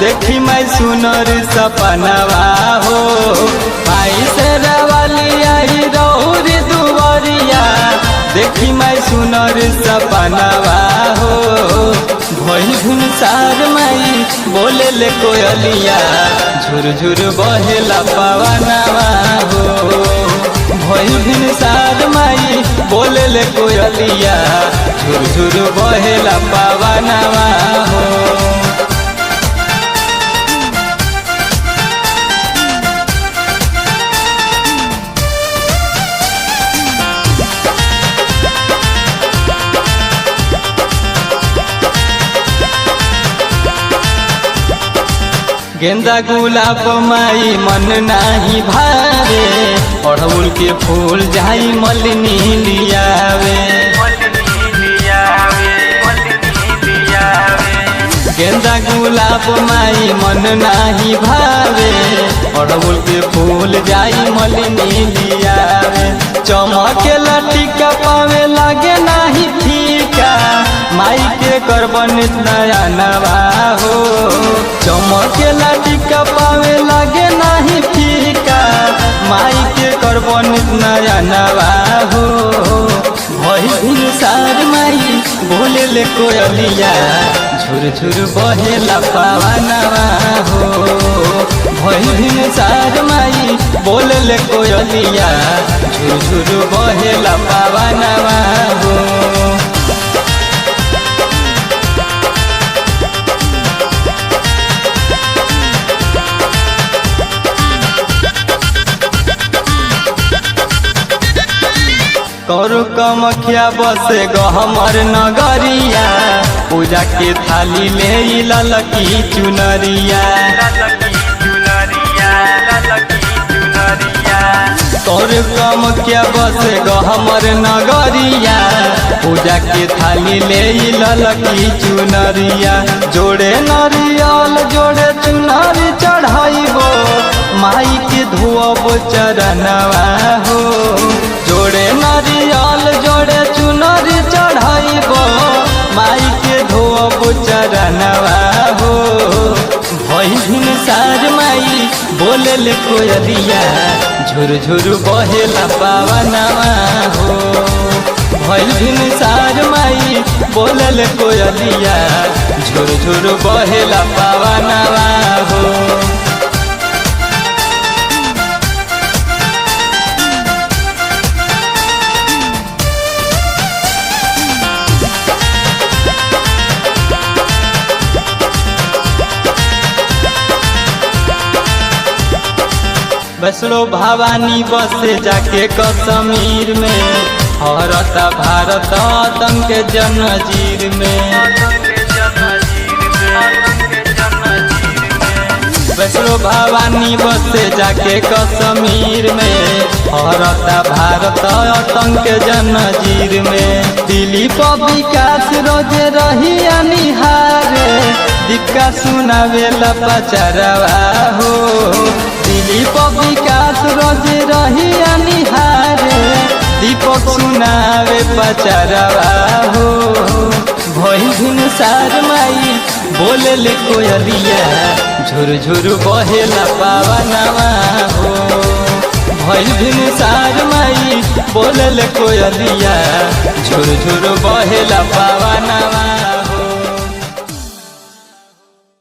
देखी मैं सुनर सपनवा हो। भाई से रवाली आई रौरी दुवरिया देखी मैं सुनर सपनवा हो। भई भुनसार माई बोले ले कोयलिया झुर झुर बहेला पवनवा हो। भई भुनसार माई बोले ले कोयलिया झुर झुर बहेला पवनवा हो। गेंदा गुलाब माई मन नाही भावे, अड़हुल के फूल जाई मलिनी लियावे। गेंदा गुलाब माई मन नाही भावे, अड़हुल के फूल जाई मलिनी लियावे। चमकेला टीका पावे लागे नाही फीका, माई के करबन नया नवा हो। चमकेला टीका पावे लागे नाही फीका, माई के करबन नया नवा हो। भई भुनसार माई बोले ले कोयलिया झुर झुर बहेला पवनवा हो। भई भुनसार माई बोले ले कोयलिया झुर झुर बहेला पवनवा हो। कौरु कमखिया बसे गहमर नगरिया, पूजा के थाली ले ललकी चुनरिया। कौरु कमखिया बसे गहमर नगरिया, पूजा के थाली ले ललकी चुनरिया। जोड़े नरियल जोड़े चुनरी चढ़ाइबो, माई के धोअब चरणवा हो। जोड़े नरियल जोड़े चुनरी चढ़ाइबो, माई के धोअब चरणवा हो। भई भुनसार माई बोले ले कोयलिया झुर झुर बहेला पवनवा हो। भई भुनसार माई बोले ले कोयलिया झुर झुर बहेला पवनवा हो। वैष्णो भवानी बसे जाके कश्मीर में, हरता भारत आतंक जनजीर में। वैष्णो भवानी बसे जाके कश्मीर में, हरता भारत आतंक जनजीर में। दिलीप विकास रोजे रही निहारे, दिक्का सुनावेला पचरवा हो। दिलीप विकास रोजे रही निहारे, दीपक सुनावे पचरवा हो। भई भुनसार माई बोले ले कोयलिया झुर झुर बहेला पवनवा हो। भई भुनसार माई बोले ले कोयलिया झुर झुर बहेला पवनवा।